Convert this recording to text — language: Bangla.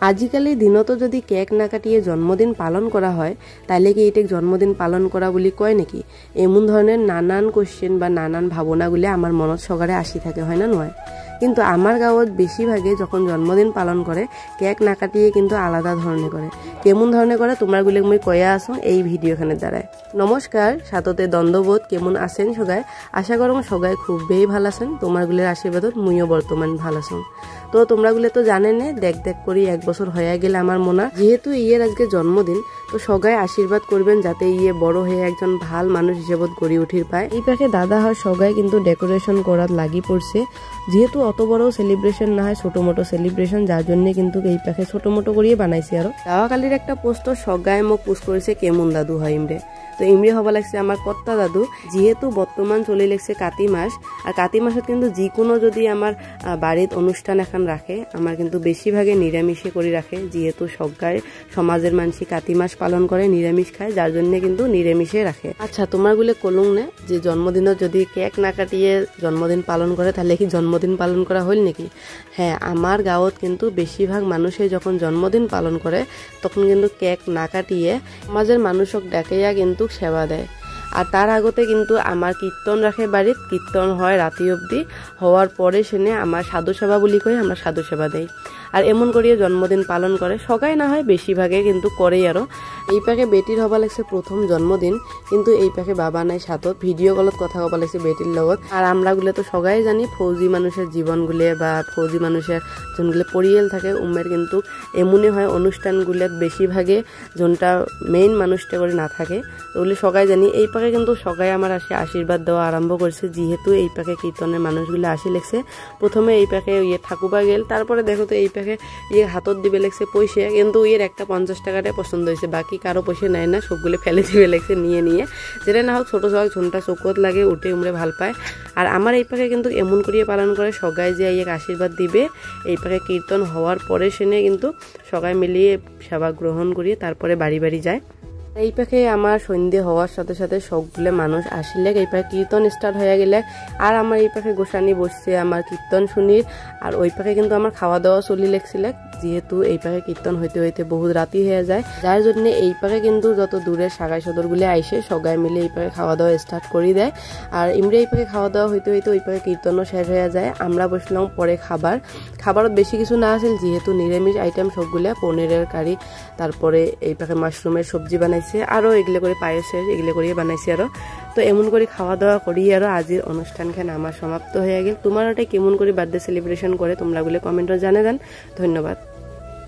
আজিকালি দিনতো যদি কেক না কাটিয়ে জন্মদিন পালন করা হয় তাহলে কি এটাকে জন্মদিন পালন করা বলি কয় নাকি? এমন ধরনের নানান কোশ্চেন বা নানান ভাবনাগুলি আমার মনত সগারে আসি থাকে, হয় না নয়? কিন্তু আমার গাঁৱত বেশিরভাগে যখন জন্মদিন পালন করে কেক না কাটিয়ে কিন্তু আলাদা ধরনের করে। কেমন ধরনের করে তোমরা গুলি মই কয়া আসো এই ভিডিওখানের দ্বারায়। নমস্কার, সাথতে দ্বন্দ্ববোধ কেমন আছেন সগাই? আশা করম সগাই খুবই ভালো আছেন। তোমারগুলির আশীর্বাদত মুইও বর্তমান ভালো আছো। তো তোমরা গুলো তো জানেন দেখ দেখ করি 1 বছর হয়ে গেলে আমার মনে, যেহেতু ইয়ের আজকে জন্মদিন, তো সগাই আশীর্বাদ করবেন যাতে ইয়ে বড় হয়ে একজন ভাল মানুষ হিসেবে গড়ি উঠির পায়। এই পাশে দাদা হয় সগাই কিন্তু ডেকোরেশন করার লাগি পড়ছে। যেহেতু অত বড় সেলিব্রেশন না হয়, ছোট মোটো সেলিব্রেশন, যার জন্য কিন্তু এই পাখে ছোট মোটো করিয়ে বানাইছি। আরো দাওয়াকালির একটা পোস্ট সগাই মোক পোস্ট করেছে কেমন দাদু হয় ইমরে। তো ইমরি হবা লাগছে আমার কর্তা দাদু। যেহেতু বর্তমান চলে লাগছে কাতি মাস, আর কাতি মাসত কিন্তু যিকোনো যদি আমার বাড়িত অনুষ্ঠান এখন রাখে, আমার কিন্তু বেশিরভাগে নিরামিষে করে রাখে। যেহেতু সগাই সমাজের মানুষ কাতি মাস পালন করে, নিরামিষ খায়, যার জন্য কিন্তু নিরামিষে রাখে। আচ্ছা, তোমার গুলো কলুং না যে জন্মদিনত যদি কেক না কাটিয়ে জন্মদিন পালন করে তাহলে কি জন্মদিন পালন করা হইল নাকি? হ্যাঁ, আমার গাঁৱত কিন্তু বেশিরভাগ মানুষে যখন জন্মদিন পালন করে তখন কিন্তু কেক না কাটিয়ে সমাজের মানুষক ডাকাইয়া কিন্তু সেবা দেয়। আর তার আগতে কিন্তু আমার কীর্তন রাখে বাড়িত, কীর্তন হয় রাতি অবধি, হওয়ার পরে সেনে আমার সাধু সেবা বলি কই আমরা সাধু সেবা দেই। আর এমন করিয়ে জন্মদিন পালন করে, সবাই না হয় বেশিরভাগে কিন্তু করেই। আরো এই পাকে বেটির হবা লাগছে প্রথম জন্মদিন, কিন্তু এই পাকে বাবা নাই সাথত, ভিডিও কলত কথা কবা লাগছে বেটির লগত। আর আমরা গুলো তো সবাই জানি ফৌজি মানুষের জীবনগুলো বা ফৌজি মানুষের যোনগুলো পরিয়াল থাকে উমের কিন্তু এমনই হয় অনুষ্ঠানগুলো বেশিরভাগে যোনটা মেইন মানুষটা করে না থাকে, ওগুলি সবাই জানি। এই পাকে কিন্তু সবাই আমার আসে আশীর্বাদ দেওয়া আরম্ভ করছে। যেহেতু এই পাকে কীর্তনের মানুষগুলো আসি লেগছে, প্রথমে এই পাকে ইয়ে ঠাকুবা গেল, তারপরে দেখো তো এই পাকে ইয়ে হাতত দিবে লেগছে পয়সা, কিন্তু ইয়ের একটা 50 টাকাটাই পছন্দ হয়েছে, বাকি কারো পয়সা নেয় না, সবগুলো ফেলে দিবে লেগছে নিয়ে। যেটা না হোক ছোট সবাই ঝুনটা চোখত লাগে উঠে উমরে ভাল পায়। আর আমার এই পাকে কিন্তু এমন করিয়ে পালন করে সবাই যে ইয়ে আশীর্বাদ দিবে, এই পাকে কীর্তন হওয়ার পরে সেনে কিন্তু সবাই মিলিয়ে সেবা গ্রহণ করিয়ে তারপরে বাড়ি বাড়ি যায়। এই পাখে আমার সন্ধে হওয়ার সাথে সাথে সবগুলো মানুষ আসলে এই পাখে কীর্তন স্টার্ট হয়ে গেলে, আর আমার এই পাখে গোসানি বসছে আমার কীর্তন শুনির। আর ওই পাখে কিন্তু আমার খাওয়া দাওয়া চলি লেগছিল, যেহেতু এই পাখে কীর্তন হইতে হইতে বহুত রাতি হয়ে যায়, যার জন্য এই পাখে কিন্তু যত দূরের সাগাই সদরগুলি আইসে সবাই মিলে এই পাখে খাওয়া দাওয়া স্টার্ট করে দেয়। আর এমনি এই পাখে খাওয়া দাওয়া হইতে হইতে ওই পাখে কীর্তনও শেষ হয়ে যায়। আমরা বসলাম পরে খাবারত বেশি কিছু না আসল, যেহেতু নিরামিষ আইটেম সবগুলো, পনিরের কারি, তারপরে এই পাখে মাশরুমের সবজি বানাইছে, আরো এগুলো করে পায়েসের এগুলো করিয়ে বানাইছি। আরো তো এমন করে খাওয়া দাওয়া করি আরো আজির অনুষ্ঠানখান আমার সমাপ্ত হয়ে গেল। তোমার ওটা কেমন করে বার্থডে সেলিব্রেশন করে তোমরা গুলো কমেন্টে জানে দেন। ধন্যবাদ।